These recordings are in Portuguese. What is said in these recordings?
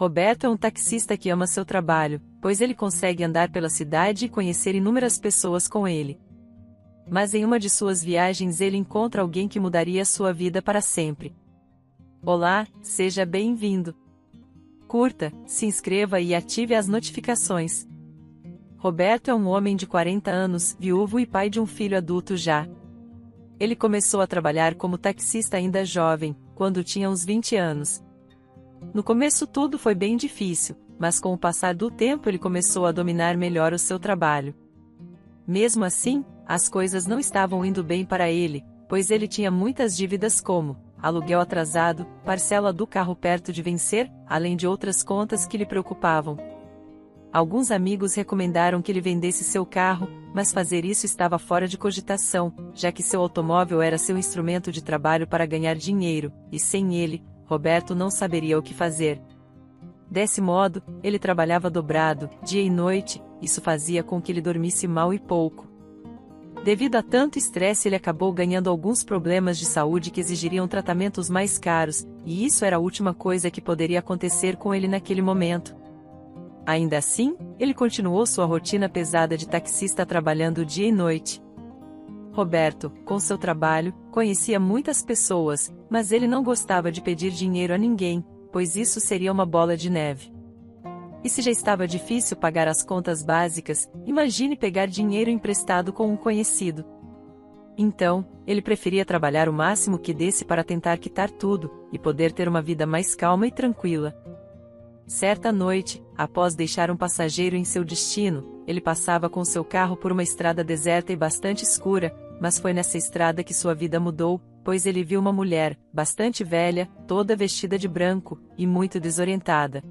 Roberto é um taxista que ama seu trabalho, pois ele consegue andar pela cidade e conhecer inúmeras pessoas com ele. Mas em uma de suas viagens ele encontra alguém que mudaria sua vida para sempre. Olá, seja bem-vindo. Curta, se inscreva e ative as notificações. Roberto é um homem de 40 anos, viúvo e pai de um filho adulto já. Ele começou a trabalhar como taxista ainda jovem, quando tinha uns 20 anos. No começo tudo foi bem difícil, mas com o passar do tempo ele começou a dominar melhor o seu trabalho. Mesmo assim, as coisas não estavam indo bem para ele, pois ele tinha muitas dívidas como aluguel atrasado, parcela do carro perto de vencer, além de outras contas que lhe preocupavam. Alguns amigos recomendaram que ele vendesse seu carro, mas fazer isso estava fora de cogitação, já que seu automóvel era seu instrumento de trabalho para ganhar dinheiro, e sem ele, Roberto não saberia o que fazer. Desse modo, ele trabalhava dobrado, dia e noite, isso fazia com que ele dormisse mal e pouco. Devido a tanto estresse ele acabou ganhando alguns problemas de saúde que exigiriam tratamentos mais caros, e isso era a última coisa que poderia acontecer com ele naquele momento. Ainda assim, ele continuou sua rotina pesada de taxista trabalhando dia e noite. Roberto, com seu trabalho, conhecia muitas pessoas, mas ele não gostava de pedir dinheiro a ninguém, pois isso seria uma bola de neve. E se já estava difícil pagar as contas básicas, imagine pegar dinheiro emprestado com um conhecido. Então, ele preferia trabalhar o máximo que desse para tentar quitar tudo, e poder ter uma vida mais calma e tranquila. Certa noite, após deixar um passageiro em seu destino, ele passava com seu carro por uma estrada deserta e bastante escura, mas foi nessa estrada que sua vida mudou, pois ele viu uma mulher, bastante velha, toda vestida de branco, e muito desorientada.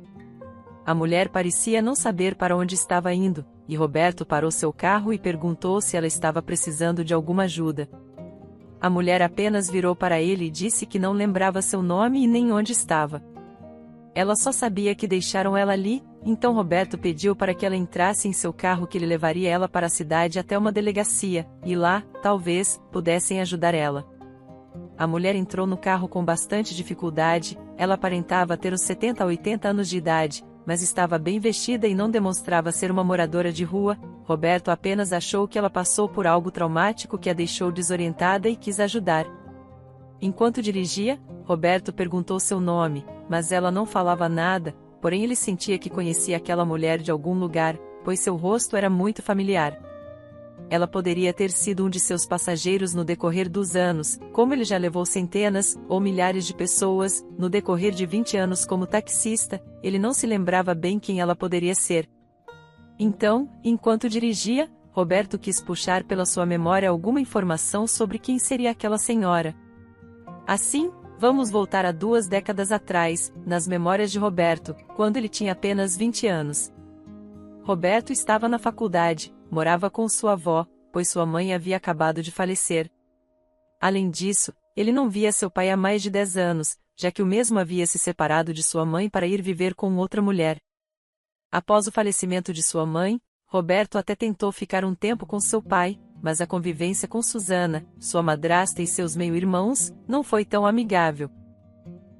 A mulher parecia não saber para onde estava indo, e Roberto parou seu carro e perguntou se ela estava precisando de alguma ajuda. A mulher apenas virou para ele e disse que não lembrava seu nome e nem onde estava. Ela só sabia que deixaram ela ali, então Roberto pediu para que ela entrasse em seu carro que ele levaria ela para a cidade até uma delegacia, e lá, talvez, pudessem ajudar ela. A mulher entrou no carro com bastante dificuldade, ela aparentava ter uns 70 a 80 anos de idade, mas estava bem vestida e não demonstrava ser uma moradora de rua. Roberto apenas achou que ela passou por algo traumático que a deixou desorientada e quis ajudar. Enquanto dirigia, Roberto perguntou seu nome, mas ela não falava nada, porém ele sentia que conhecia aquela mulher de algum lugar, pois seu rosto era muito familiar. Ela poderia ter sido um de seus passageiros no decorrer dos anos, como ele já levou centenas, ou milhares de pessoas, no decorrer de 20 anos como taxista, ele não se lembrava bem quem ela poderia ser. Então, enquanto dirigia, Roberto quis puxar pela sua memória alguma informação sobre quem seria aquela senhora. Assim, vamos voltar a 2 décadas atrás, nas memórias de Roberto, quando ele tinha apenas 20 anos. Roberto estava na faculdade, morava com sua avó, pois sua mãe havia acabado de falecer. Além disso, ele não via seu pai há mais de 10 anos, já que o mesmo havia se separado de sua mãe para ir viver com outra mulher. Após o falecimento de sua mãe, Roberto até tentou ficar um tempo com seu pai, mas a convivência com Susana, sua madrasta e seus meio-irmãos, não foi tão amigável.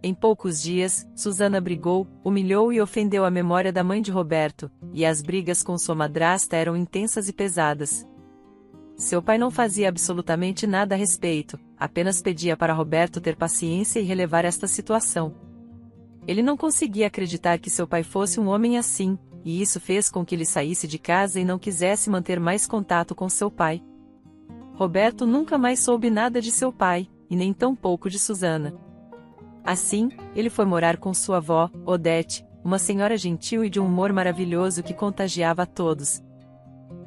Em poucos dias, Susana brigou, humilhou e ofendeu a memória da mãe de Roberto, e as brigas com sua madrasta eram intensas e pesadas. Seu pai não fazia absolutamente nada a respeito, apenas pedia para Roberto ter paciência e relevar esta situação. Ele não conseguia acreditar que seu pai fosse um homem assim, e isso fez com que ele saísse de casa e não quisesse manter mais contato com seu pai. Roberto nunca mais soube nada de seu pai, e nem tampouco de Susana. Assim, ele foi morar com sua avó, Odete, uma senhora gentil e de um humor maravilhoso que contagiava a todos.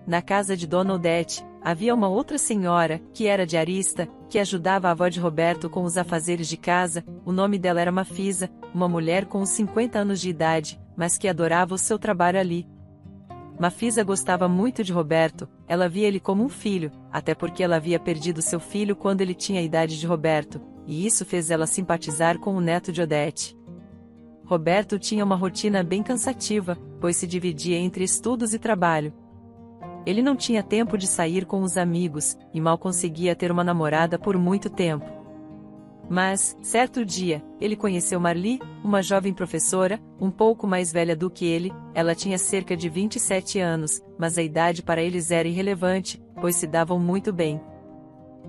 Na casa de Dona Odete, havia uma outra senhora, que era diarista, que ajudava a avó de Roberto com os afazeres de casa. O nome dela era Mafisa, uma mulher com uns 50 anos de idade, mas que adorava o seu trabalho ali. Mafisa gostava muito de Roberto, ela via ele como um filho, até porque ela havia perdido seu filho quando ele tinha a idade de Roberto, e isso fez ela simpatizar com o neto de Odete. Roberto tinha uma rotina bem cansativa, pois se dividia entre estudos e trabalho. Ele não tinha tempo de sair com os amigos, e mal conseguia ter uma namorada por muito tempo. Mas, certo dia, ele conheceu Marli, uma jovem professora, um pouco mais velha do que ele. Ela tinha cerca de 27 anos, mas a idade para eles era irrelevante, pois se davam muito bem.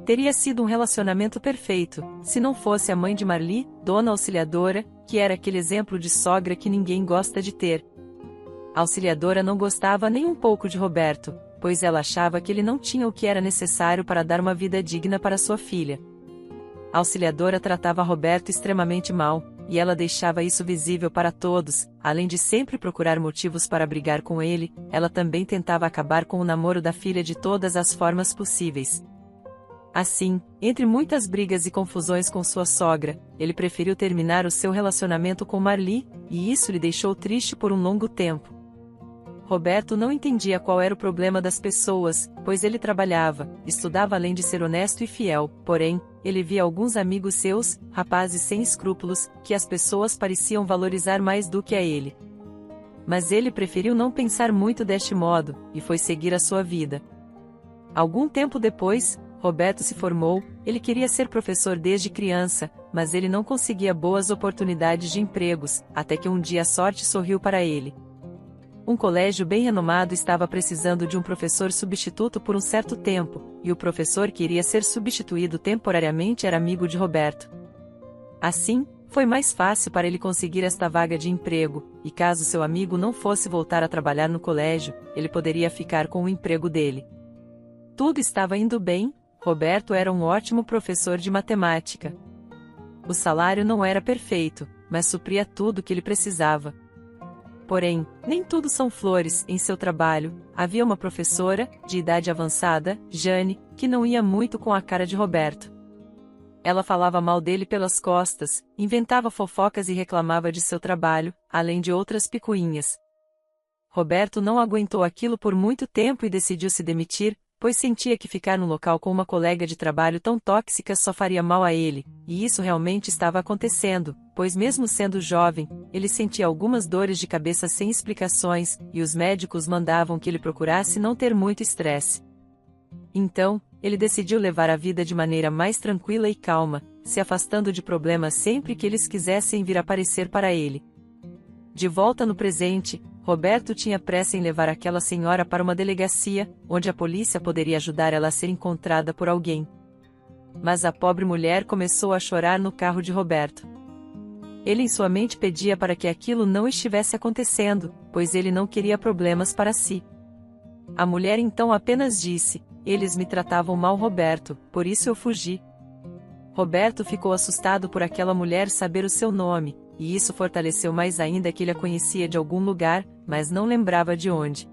Teria sido um relacionamento perfeito, se não fosse a mãe de Marli, Dona Auxiliadora, que era aquele exemplo de sogra que ninguém gosta de ter. A Auxiliadora não gostava nem um pouco de Roberto, pois ela achava que ele não tinha o que era necessário para dar uma vida digna para sua filha. A Auxiliadora tratava Roberto extremamente mal, e ela deixava isso visível para todos. Além de sempre procurar motivos para brigar com ele, ela também tentava acabar com o namoro da filha de todas as formas possíveis. Assim, entre muitas brigas e confusões com sua sogra, ele preferiu terminar o seu relacionamento com Marli, e isso lhe deixou triste por um longo tempo. Roberto não entendia qual era o problema das pessoas, pois ele trabalhava, estudava além de ser honesto e fiel, porém, ele via alguns amigos seus, rapazes sem escrúpulos, que as pessoas pareciam valorizar mais do que a ele. Mas ele preferiu não pensar muito deste modo, e foi seguir a sua vida. Algum tempo depois, Roberto se formou. Ele queria ser professor desde criança, mas ele não conseguia boas oportunidades de empregos, até que um dia a sorte sorriu para ele. Um colégio bem renomado estava precisando de um professor substituto por um certo tempo, e o professor que iria ser substituído temporariamente era amigo de Roberto. Assim, foi mais fácil para ele conseguir esta vaga de emprego, e caso seu amigo não fosse voltar a trabalhar no colégio, ele poderia ficar com o emprego dele. Tudo estava indo bem. Roberto era um ótimo professor de matemática. O salário não era perfeito, mas supria tudo o que ele precisava. Porém, nem tudo são flores em seu trabalho. Havia uma professora, de idade avançada, Jane, que não ia muito com a cara de Roberto. Ela falava mal dele pelas costas, inventava fofocas e reclamava de seu trabalho, além de outras picuinhas. Roberto não aguentou aquilo por muito tempo e decidiu se demitir, pois sentia que ficar no local com uma colega de trabalho tão tóxica só faria mal a ele, e isso realmente estava acontecendo, pois mesmo sendo jovem, ele sentia algumas dores de cabeça sem explicações, e os médicos mandavam que ele procurasse não ter muito estresse. Então, ele decidiu levar a vida de maneira mais tranquila e calma, se afastando de problemas sempre que eles quisessem vir aparecer para ele. De volta no presente, Roberto tinha pressa em levar aquela senhora para uma delegacia, onde a polícia poderia ajudar ela a ser encontrada por alguém. Mas a pobre mulher começou a chorar no carro de Roberto. Ele em sua mente pedia para que aquilo não estivesse acontecendo, pois ele não queria problemas para si. A mulher então apenas disse: "Eles me tratavam mal, Roberto, por isso eu fugi." Roberto ficou assustado por aquela mulher saber o seu nome, e isso fortaleceu mais ainda que ele a conhecia de algum lugar, mas não lembrava de onde.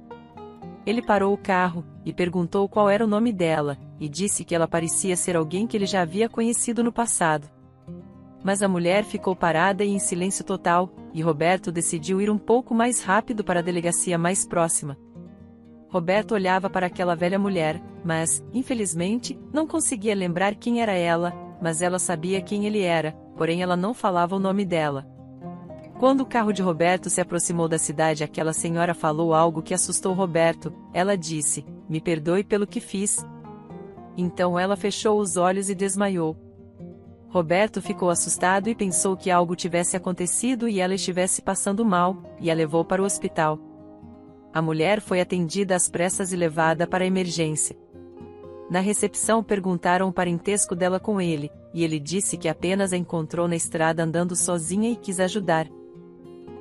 Ele parou o carro, e perguntou qual era o nome dela, e disse que ela parecia ser alguém que ele já havia conhecido no passado. Mas a mulher ficou parada e em silêncio total, e Roberto decidiu ir um pouco mais rápido para a delegacia mais próxima. Roberto olhava para aquela velha mulher, mas, infelizmente, não conseguia lembrar quem era ela, mas ela sabia quem ele era, porém ela não falava o nome dela. Quando o carro de Roberto se aproximou da cidade, aquela senhora falou algo que assustou Roberto. Ela disse: "Me perdoe pelo que fiz." Então ela fechou os olhos e desmaiou. Roberto ficou assustado e pensou que algo tivesse acontecido e ela estivesse passando mal, e a levou para o hospital. A mulher foi atendida às pressas e levada para a emergência. Na recepção perguntaram o parentesco dela com ele, e ele disse que apenas a encontrou na estrada andando sozinha e quis ajudar.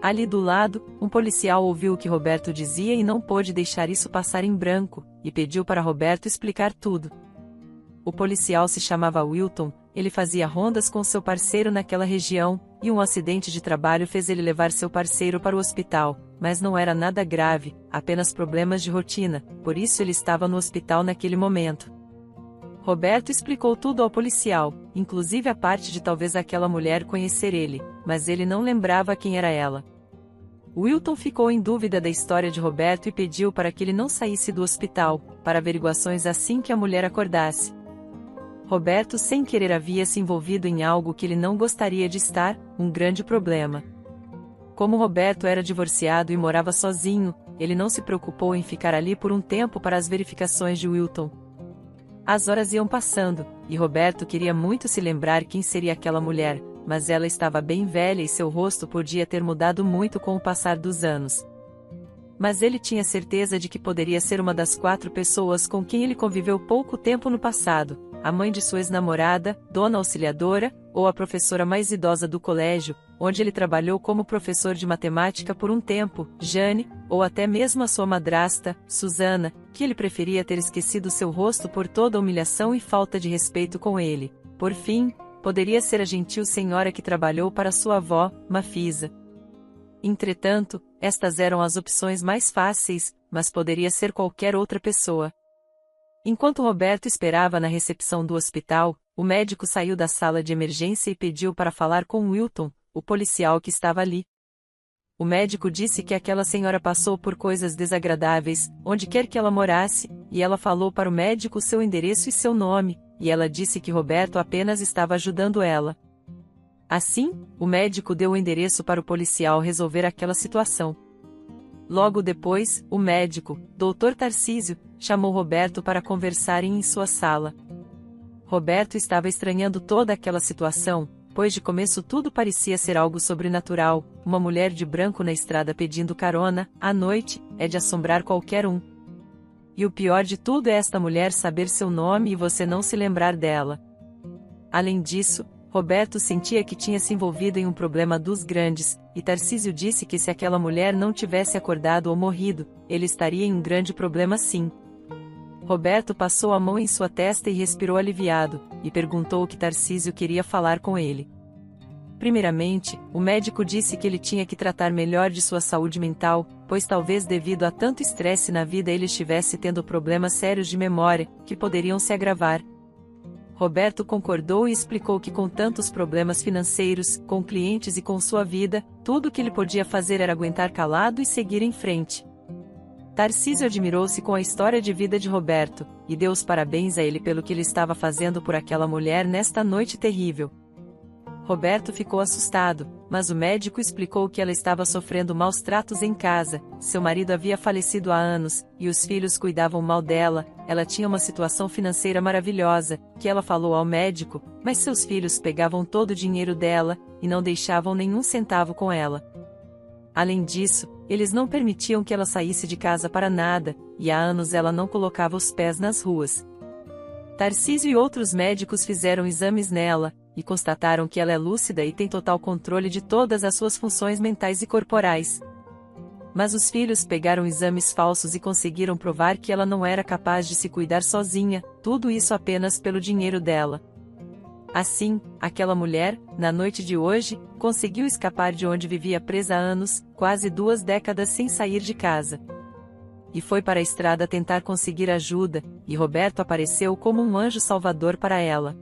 Ali do lado, um policial ouviu o que Roberto dizia e não pôde deixar isso passar em branco, e pediu para Roberto explicar tudo. O policial se chamava Wilton, ele fazia rondas com seu parceiro naquela região, e um acidente de trabalho fez ele levar seu parceiro para o hospital, mas não era nada grave, apenas problemas de rotina, por isso ele estava no hospital naquele momento. Roberto explicou tudo ao policial, inclusive a parte de talvez aquela mulher conhecer ele, mas ele não lembrava quem era ela. Wilton ficou em dúvida da história de Roberto e pediu para que ele não saísse do hospital, para averiguações assim que a mulher acordasse. Roberto sem querer havia se envolvido em algo que ele não gostaria de estar, um grande problema. Como Roberto era divorciado e morava sozinho, ele não se preocupou em ficar ali por um tempo para as verificações de Wilton. As horas iam passando, e Roberto queria muito se lembrar quem seria aquela mulher, mas ela estava bem velha e seu rosto podia ter mudado muito com o passar dos anos. Mas ele tinha certeza de que poderia ser uma das 4 pessoas com quem ele conviveu pouco tempo no passado, a mãe de sua ex-namorada, Dona Auxiliadora, ou a professora mais idosa do colégio, onde ele trabalhou como professor de matemática por um tempo, Jane, ou até mesmo a sua madrasta, Susana, que ele preferia ter esquecido seu rosto por toda a humilhação e falta de respeito com ele. Por fim, poderia ser a gentil senhora que trabalhou para sua avó, Mafisa. Entretanto, estas eram as opções mais fáceis, mas poderia ser qualquer outra pessoa. Enquanto Roberto esperava na recepção do hospital, o médico saiu da sala de emergência e pediu para falar com Wilton, o policial que estava ali. O médico disse que aquela senhora passou por coisas desagradáveis, onde quer que ela morasse, e ela falou para o médico seu endereço e seu nome, e ela disse que Roberto apenas estava ajudando ela. Assim, o médico deu o endereço para o policial resolver aquela situação. Logo depois, o médico, Dr. Tarcísio, chamou Roberto para conversarem em sua sala. Roberto estava estranhando toda aquela situação, pois de começo tudo parecia ser algo sobrenatural, uma mulher de branco na estrada pedindo carona, à noite, é de assombrar qualquer um. E o pior de tudo é esta mulher saber seu nome e você não se lembrar dela. Além disso, Roberto sentia que tinha se envolvido em um problema dos grandes, e Tarcísio disse que se aquela mulher não tivesse acordado ou morrido, ele estaria em um grande problema sim. Roberto passou a mão em sua testa e respirou aliviado, e perguntou o que Tarcísio queria falar com ele. Primeiramente, o médico disse que ele tinha que tratar melhor de sua saúde mental, pois talvez devido a tanto estresse na vida ele estivesse tendo problemas sérios de memória, que poderiam se agravar. Roberto concordou e explicou que com tantos problemas financeiros, com clientes e com sua vida, tudo o que ele podia fazer era aguentar calado e seguir em frente. Tarcísio admirou-se com a história de vida de Roberto, e deu os parabéns a ele pelo que ele estava fazendo por aquela mulher nesta noite terrível. Roberto ficou assustado, mas o médico explicou que ela estava sofrendo maus tratos em casa, seu marido havia falecido há anos, e os filhos cuidavam mal dela, ela tinha uma situação financeira maravilhosa, que ela falou ao médico, mas seus filhos pegavam todo o dinheiro dela, e não deixavam nenhum centavo com ela. Além disso, eles não permitiam que ela saísse de casa para nada, e há anos ela não colocava os pés nas ruas. Tarcísio e outros médicos fizeram exames nela, e constataram que ela é lúcida e tem total controle de todas as suas funções mentais e corporais. Mas os filhos pegaram exames falsos e conseguiram provar que ela não era capaz de se cuidar sozinha, tudo isso apenas pelo dinheiro dela. Assim, aquela mulher, na noite de hoje, conseguiu escapar de onde vivia presa há anos, quase 2 décadas sem sair de casa. E foi para a estrada tentar conseguir ajuda, e Roberto apareceu como um anjo salvador para ela.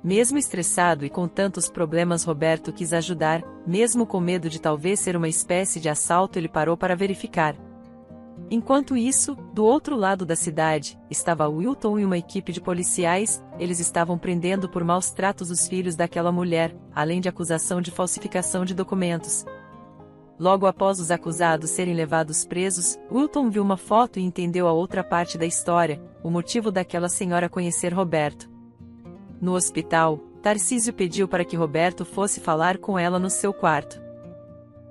Mesmo estressado e com tantos problemas, Roberto quis ajudar, mesmo com medo de talvez ser uma espécie de assalto, ele parou para verificar. Enquanto isso, do outro lado da cidade, estava Wilton e uma equipe de policiais, eles estavam prendendo por maus tratos os filhos daquela mulher, além de acusação de falsificação de documentos. Logo após os acusados serem levados presos, Wilton viu uma foto e entendeu a outra parte da história, o motivo daquela senhora conhecer Roberto. No hospital, Tarcísio pediu para que Roberto fosse falar com ela no seu quarto.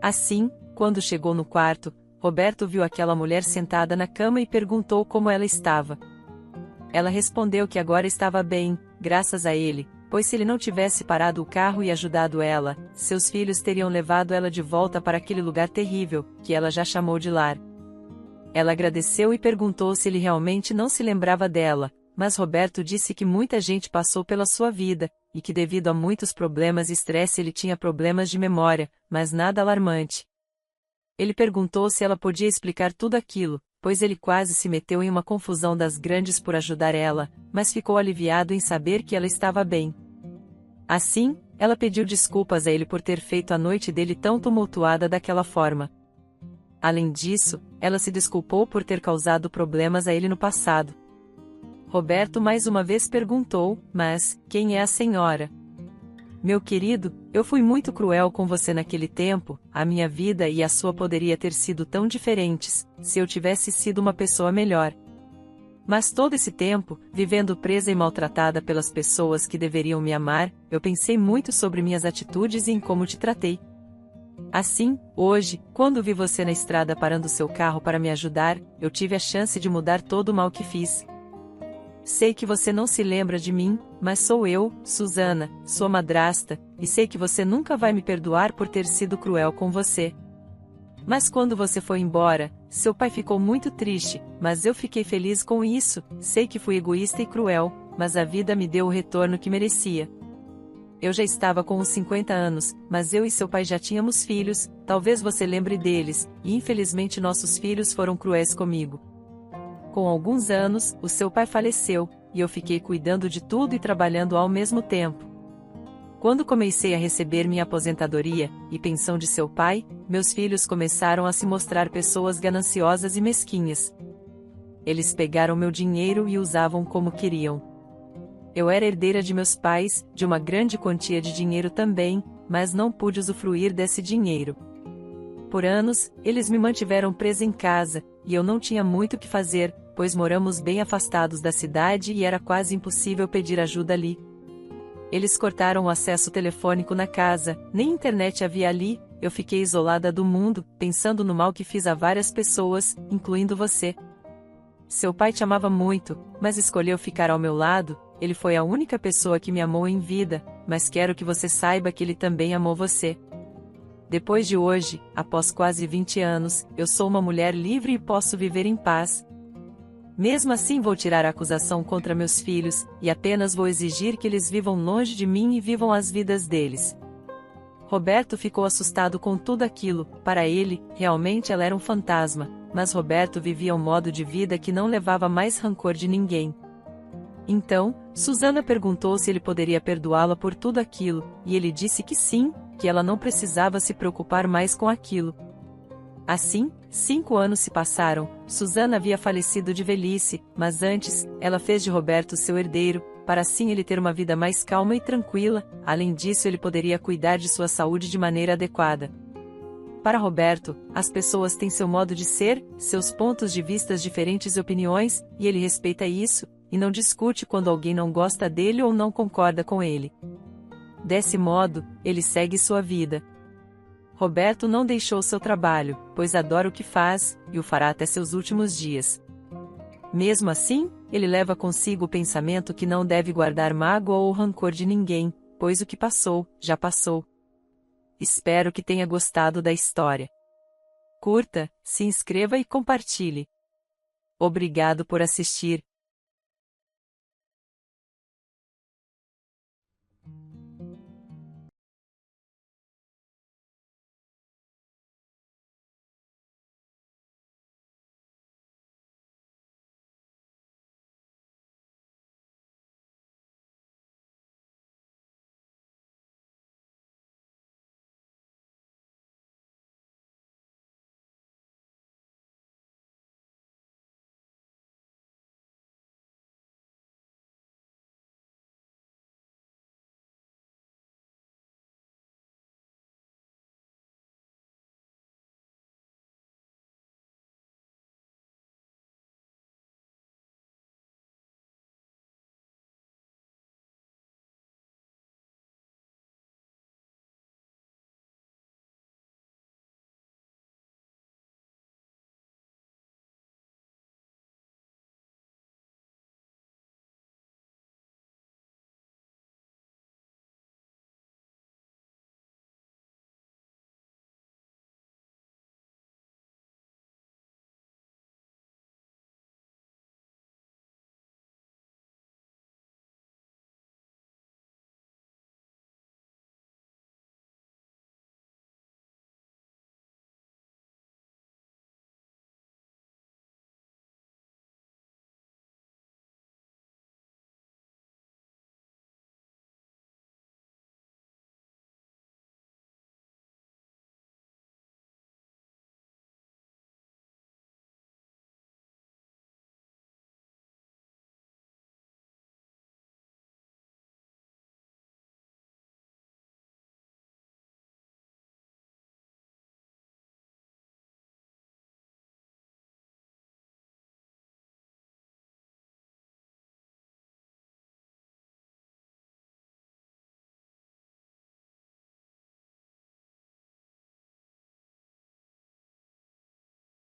Assim, quando chegou no quarto, Roberto viu aquela mulher sentada na cama e perguntou como ela estava. Ela respondeu que agora estava bem, graças a ele, pois se ele não tivesse parado o carro e ajudado ela, seus filhos teriam levado ela de volta para aquele lugar terrível, que ela já chamou de lar. Ela agradeceu e perguntou se ele realmente não se lembrava dela, mas Roberto disse que muita gente passou pela sua vida, e que devido a muitos problemas e estresse ele tinha problemas de memória, mas nada alarmante. Ele perguntou se ela podia explicar tudo aquilo, pois ele quase se meteu em uma confusão das grandes por ajudar ela, mas ficou aliviado em saber que ela estava bem. Assim, ela pediu desculpas a ele por ter feito a noite dele tão tumultuada daquela forma. Além disso, ela se desculpou por ter causado problemas a ele no passado. Roberto mais uma vez perguntou, mas, quem é a senhora? Meu querido, eu fui muito cruel com você naquele tempo, a minha vida e a sua poderia ter sido tão diferentes, se eu tivesse sido uma pessoa melhor. Mas todo esse tempo, vivendo presa e maltratada pelas pessoas que deveriam me amar, eu pensei muito sobre minhas atitudes e em como te tratei. Assim, hoje, quando vi você na estrada parando seu carro para me ajudar, eu tive a chance de mudar todo o mal que fiz. Sei que você não se lembra de mim, mas sou eu, Susana, sua madrasta, e sei que você nunca vai me perdoar por ter sido cruel com você. Mas quando você foi embora, seu pai ficou muito triste, mas eu fiquei feliz com isso. Sei que fui egoísta e cruel, mas a vida me deu o retorno que merecia. Eu já estava com uns 50 anos, mas eu e seu pai já tínhamos filhos, talvez você lembre deles, e infelizmente nossos filhos foram cruéis comigo. Com alguns anos, o seu pai faleceu, e eu fiquei cuidando de tudo e trabalhando ao mesmo tempo. Quando comecei a receber minha aposentadoria e pensão de seu pai, meus filhos começaram a se mostrar pessoas gananciosas e mesquinhas. Eles pegaram meu dinheiro e usavam como queriam. Eu era herdeira de meus pais, de uma grande quantia de dinheiro também, mas não pude usufruir desse dinheiro. Por anos, eles me mantiveram presa em casa, e eu não tinha muito o que fazer, pois moramos bem afastados da cidade e era quase impossível pedir ajuda ali. Eles cortaram o acesso telefônico na casa, nem internet havia ali, eu fiquei isolada do mundo, pensando no mal que fiz a várias pessoas, incluindo você. Seu pai te amava muito, mas escolheu ficar ao meu lado, ele foi a única pessoa que me amou em vida, mas quero que você saiba que ele também amou você. Depois de hoje, após quase 20 anos, eu sou uma mulher livre e posso viver em paz. Mesmo assim vou tirar a acusação contra meus filhos, e apenas vou exigir que eles vivam longe de mim e vivam as vidas deles. Roberto ficou assustado com tudo aquilo, para ele, realmente ela era um fantasma, mas Roberto vivia um modo de vida que não levava mais rancor de ninguém. Então, Susana perguntou se ele poderia perdoá-la por tudo aquilo, e ele disse que sim, que ela não precisava se preocupar mais com aquilo. Assim, 5 anos se passaram, Susana havia falecido de velhice, mas antes, ela fez de Roberto seu herdeiro, para assim ele ter uma vida mais calma e tranquila, além disso ele poderia cuidar de sua saúde de maneira adequada. Para Roberto, as pessoas têm seu modo de ser, seus pontos de vista diferentes e opiniões, e ele respeita isso, e não discute quando alguém não gosta dele ou não concorda com ele. Desse modo, ele segue sua vida. Roberto não deixou seu trabalho, pois adora o que faz, e o fará até seus últimos dias. Mesmo assim, ele leva consigo o pensamento que não deve guardar mágoa ou rancor de ninguém, pois o que passou, já passou. Espero que tenha gostado da história. Curta, se inscreva e compartilhe. Obrigado por assistir.